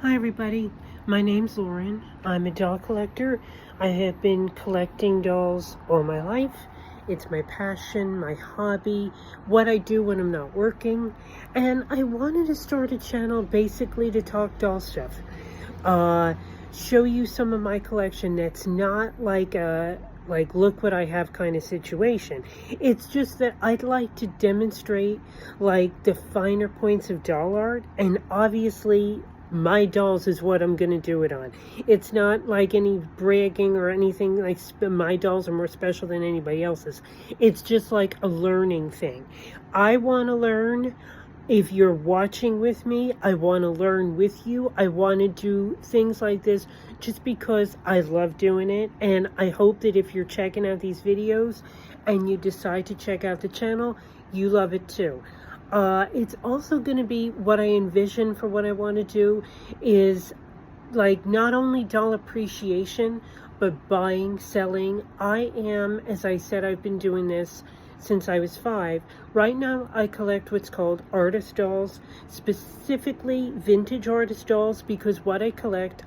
Hi everybody, my name's Lauren. I'm a doll collector. I have been collecting dolls all my life. It's my passion, my hobby, what I do when I'm not working. And I wanted to start a channel basically to talk doll stuff. Show you some of my collection that's not like a look what I have kind of situation. It's just that I'd like to demonstrate like the finer points of doll art, and obviously my dolls is what I'm going to do it on. It's not like any bragging or anything like my dolls are more special than anybody else's. It's just like a learning thing. I want to learn. If you're watching with me, I want to learn with you. I want to do things like this just because I love doing it. And I hope that if you're checking out these videos and you decide to check out the channel, you love it too. It's also going to be what I envision for what I want to do is like not only doll appreciation, but buying, selling. I am, as I said, I've been doing this since I was 5. Right now I collect what's called artist dolls, specifically vintage artist dolls, because what I collect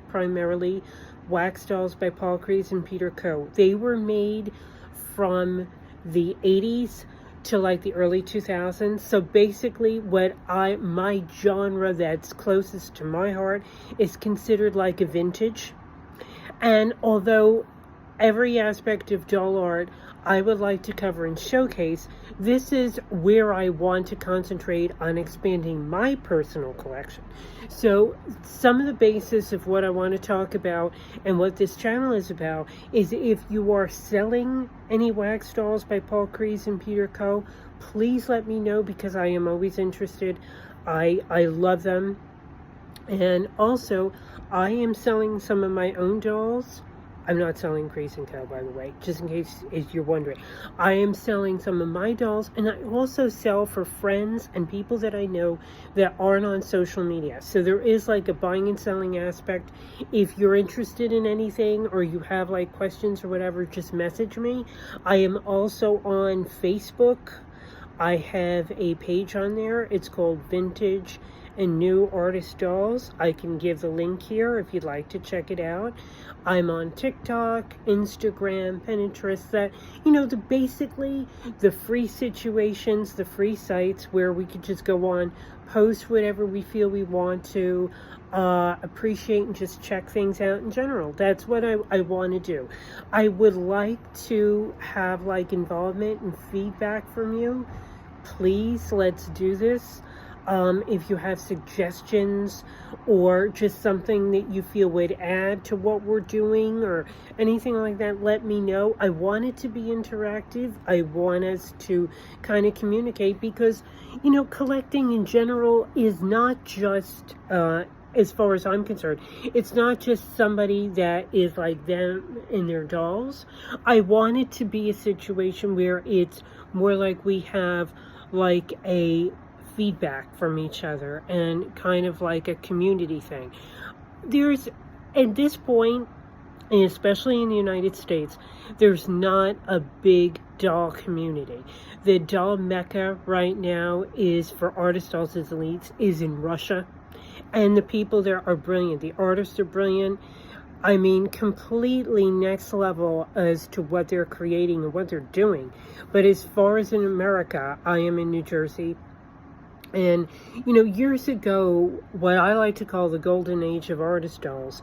primarily wax dolls by Paul Kreiz and Peter Coe. They were made from the 80s to like the early 2000s. So basically my genre that's closest to my heart is considered like a vintage. And although every aspect of doll art I would like to cover and showcase, this is where I want to concentrate on expanding my personal collection. So some of the basis of what I want to talk about and what this channel is about is if you are selling any wax dolls by Paul Kreiz and Peter Coe, please let me know, because I am always interested. I love them. And also, I am selling some of my own dolls. I'm not selling Kreiz and Coe, by the way, just in case if you're wondering. I am selling some of my dolls, and I also sell for friends and people that I know that aren't on social media. So there is like a buying and selling aspect. If you're interested in anything or you have like questions or whatever, just message me. I am also on Facebook. I have a page on there. It's called Vintage and New Artist Dolls. I can give the link here if you'd like to check it out. I'm on TikTok, Instagram, Pinterest, that, basically the free situations, the free sites where we could just go on, post whatever we feel we want to, appreciate and just check things out in general. That's what I want to do. I would like to have like involvement and feedback from you. Please, let's do this. If you have suggestions or just something that you feel would add to what we're doing or anything like that, let me know. I want it to be interactive. I want us to kind of communicate, because, collecting in general is not just, as far as I'm concerned, it's not just somebody that is like them and their dolls. I want it to be a situation where it's more like we have like a feedback from each other and kind of like a community thing. There's, at this point, and especially in the United States, there's not a big doll community. The doll mecca right now is for artist dolls as elites is in Russia, and the people there are brilliant. The artists are brilliant. I mean, completely next level as to what they're creating and what they're doing. But as far as in America, I am in New Jersey. And, years ago, what I like to call the golden age of artist dolls,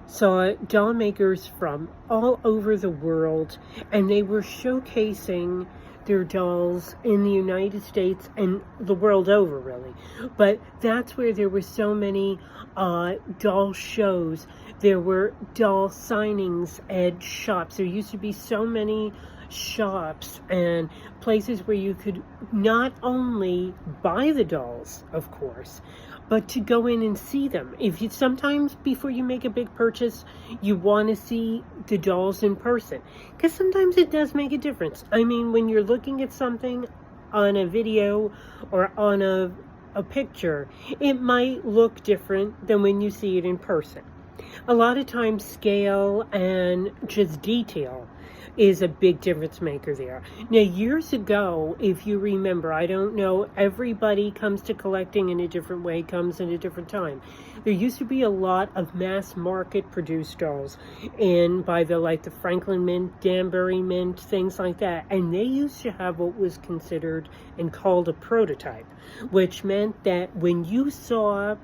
saw doll makers from all over the world, and they were showcasing their dolls in the United States and the world over, really. But that's where there were so many doll shows. There were doll signings at shops. There used to be so many shops and places where you could not only buy the dolls, of course, but to go in and see them. If you sometimes before you make a big purchase, you want to see the dolls in person, because sometimes it does make a difference. I mean, when you're looking at something on a video or on a picture, it might look different than when you see it in person. A lot of times scale and just detail is a big difference maker there. Now, years ago, if you remember, I don't know, everybody comes to collecting in a different way, comes in a different time. There used to be a lot of mass market produced dolls by the Franklin Mint, Danbury Mint, things like that. And they used to have what was considered and called a prototype, which meant that when you saw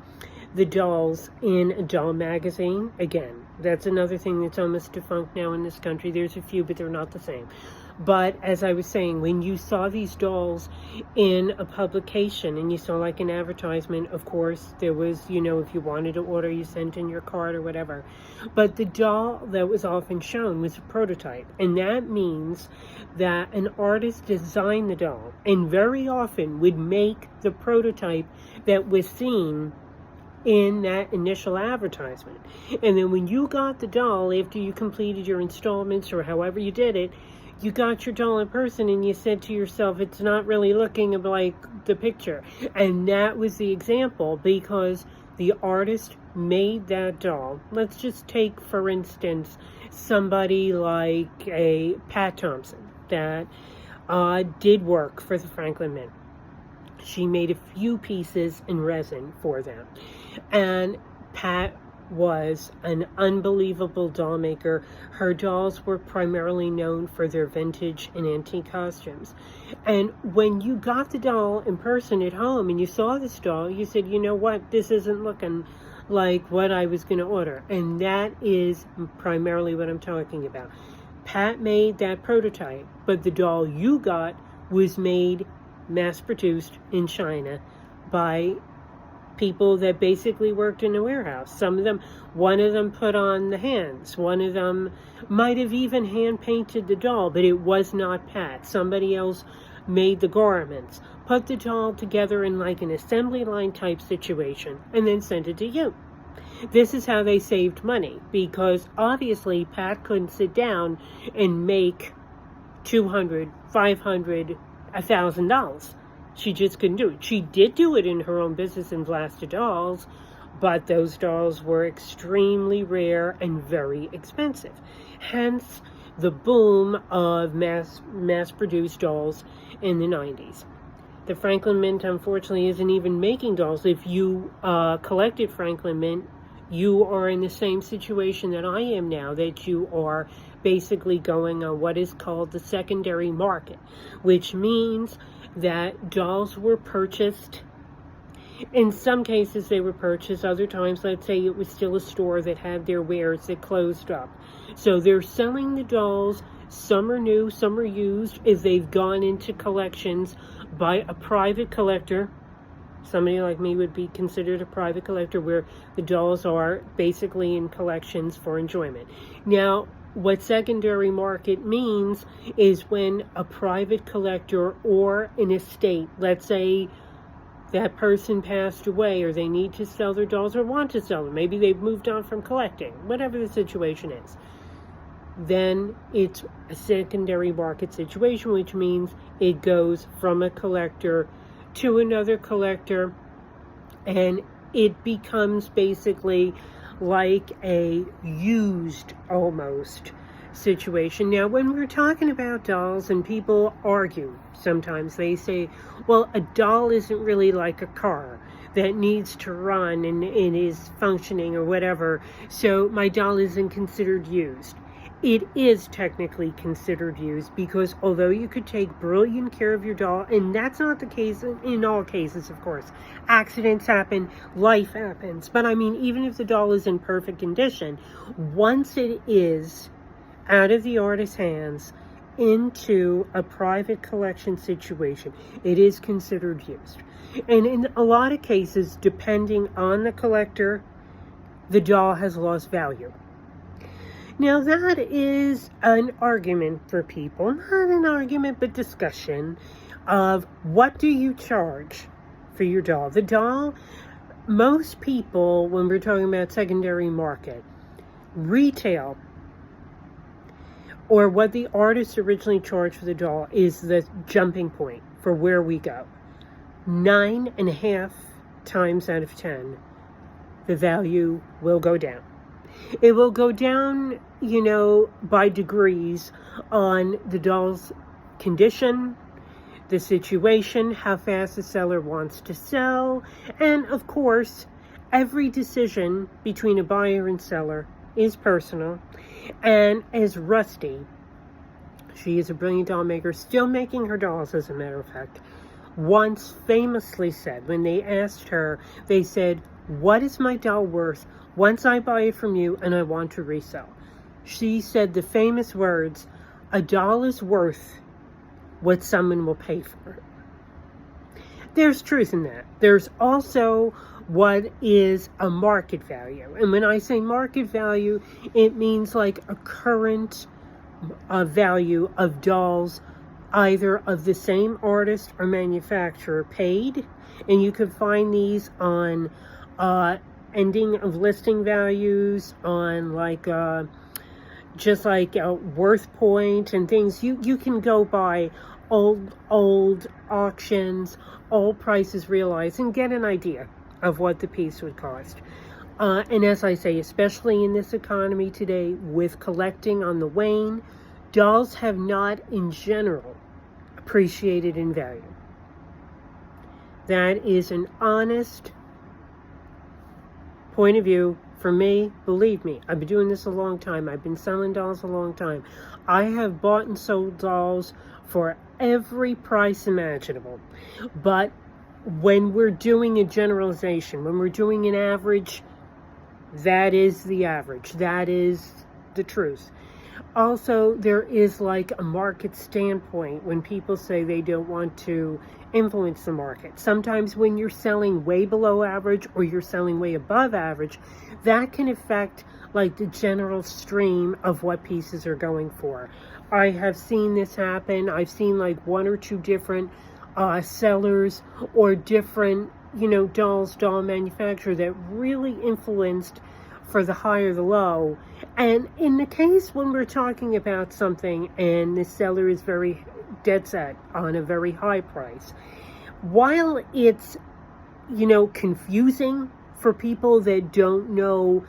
the dolls in a doll magazine, again, that's another thing that's almost defunct now in this country. There's a few, but they're not the same. But as I was saying, when you saw these dolls in a publication and you saw like an advertisement, of course, there was, if you wanted to order, you sent in your card or whatever. But the doll that was often shown was a prototype. And that means that an artist designed the doll and very often would make the prototype that was seen in that initial advertisement. And then when you got the doll, after you completed your installments or however you did it, you got your doll in person and you said to yourself, it's not really looking like the picture. And that was the example because the artist made that doll. Let's just take, for instance, somebody like a Pat Thompson that did work for the Franklin Mint. She made a few pieces in resin for them. And Pat was an unbelievable doll maker. Her dolls were primarily known for their vintage and antique costumes. And when you got the doll in person at home and you saw this doll, you said, you know what, this isn't looking like what I was going to order. And that is primarily what I'm talking about. Pat made that prototype, but the doll you got was made mass-produced in China by people that basically worked in a warehouse. One of them put on the hands. One of them might have even hand-painted the doll, but it was not Pat. Somebody else made the garments, put the doll together in like an assembly line type situation, and then sent it to you. This is how they saved money, because obviously Pat couldn't sit down and make $200, $500, $1,000. She just couldn't do it. She did do it in her own business in Vlasta Dolls, but those dolls were extremely rare and very expensive. Hence the boom of mass-produced dolls in the 90s. The Franklin Mint, unfortunately, isn't even making dolls. If you collected Franklin Mint, you are in the same situation that I am now, that you are basically going on what is called the secondary market, which means that dolls were purchased. In some cases they were purchased, other times, let's say it was still a store that had their wares that closed up. So they're selling the dolls, some are new, some are used, if they've gone into collections by a private collector. Somebody like me would be considered a private collector, where the dolls are basically in collections for enjoyment. Now, what secondary market means is when a private collector or an estate, let's say that person passed away, or they need to sell their dolls or want to sell them, maybe they've moved on from collecting, whatever the situation is, then it's a secondary market situation, which means it goes from a collector to another collector, and it becomes basically like a used almost situation. Now, when we're talking about dolls, and people argue sometimes, they say, well, a doll isn't really like a car that needs to run and is functioning or whatever, so my doll isn't considered used. It is technically considered used, because although you could take brilliant care of your doll, and that's not the case in all cases, of course. Accidents happen, life happens. But I mean, even if the doll is in perfect condition, once it is out of the artist's hands into a private collection situation, it is considered used. And in a lot of cases, depending on the collector, the doll has lost value. Now, that is an argument for people, not an argument, but discussion of what do you charge for your doll. The doll, most people, when we're talking about secondary market, retail, or what the artist originally charged for the doll, is the jumping point for where we go. 9.5 times out of 10, the value will go down. It will go down, by degrees on the doll's condition, the situation, how fast the seller wants to sell, and of course, every decision between a buyer and seller is personal. And as Rusty, she is a brilliant doll maker, still making her dolls, as a matter of fact, once famously said, when they asked her, they said, "What is my doll worth once I buy it from you and I want to resell?" She said the famous words, "A doll is worth what someone will pay for it." There's truth in that. There's also what is a market value. And when I say market value, it means like a current value of dolls, either of the same artist or manufacturer paid. And you can find these on ending of listing values, on just like Worth Point and things. You can go by old auctions, old prices realized, and get an idea of what the piece would cost. And as I say, especially in this economy today, with collecting on the wane, dolls have not in general appreciated in value. That is an honest point of view for me. Believe me, I've been doing this a long time. I've been selling dolls a long time. I have bought and sold dolls for every price imaginable. But when we're doing a generalization, when we're doing an average, that is the average. That is the truth. Also, there is like a market standpoint when people say they don't want to influence the market. Sometimes when you're selling way below average or you're selling way above average, that can affect like the general stream of what pieces are going for. I have seen this happen. I've seen like one or two different sellers or different, doll manufacturer that really influenced for the high or the low. And in the case when we're talking about something and the seller is very dead set on a very high price, while it's, confusing for people that don't know,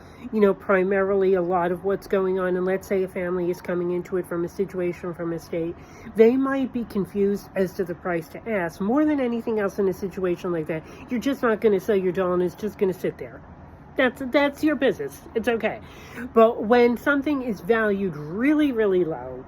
primarily a lot of what's going on, and let's say a family is coming into it from a situation, from a state, they might be confused as to the price to ask. More than anything else in a situation like that, you're just not going to sell your doll and it's just going to sit there. That's your business. It's okay. But when something is valued really, really low,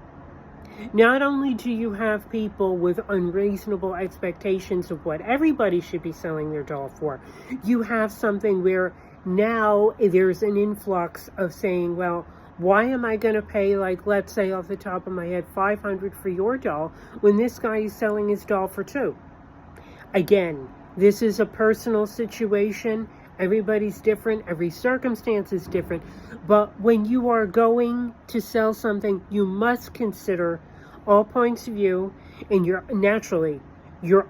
not only do you have people with unreasonable expectations of what everybody should be selling their doll for, you have something where now there's an influx of saying, well, why am I going to pay, like, let's say off the top of my head, $500 for your doll when this guy is selling his doll for $2? Again, this is a personal situation. Everybody's different. Every circumstance is different. But when you are going to sell something, you must consider all points of view and your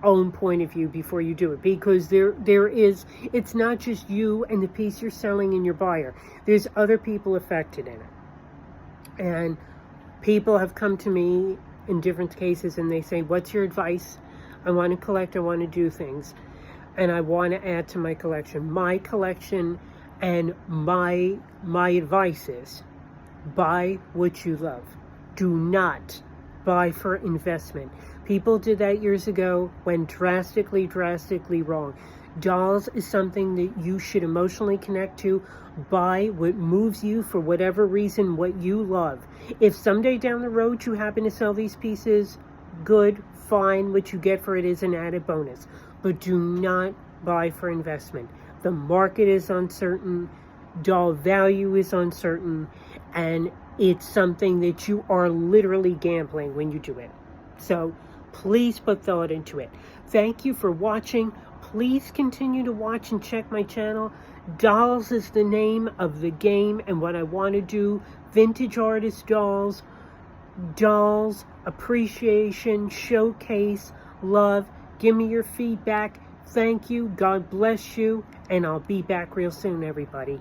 own point of view before you do it. Because there is, it's not just you and the piece you're selling and your buyer. There's other people affected in it. And people have come to me in different cases and they say, what's your advice? I want to collect, I want to do things, and I want to add to my collection. My collection and my advice is, buy what you love. Do not buy for investment. People did that years ago, went drastically wrong. Dolls is something that you should emotionally connect to. Buy what moves you for whatever reason, what you love. If someday down the road you happen to sell these pieces, good, fine. What you get for it is an added bonus. But do not buy for investment. The market is uncertain. Doll value is uncertain. And it's something that you are literally gambling when you do it. So please put thought into it. Thank you for watching. Please continue to watch and check my channel. Dolls is the name of the game and what I want to do. Vintage artist dolls, appreciation, showcase, love. Give me your feedback. Thank you. God bless you. And I'll be back real soon, everybody.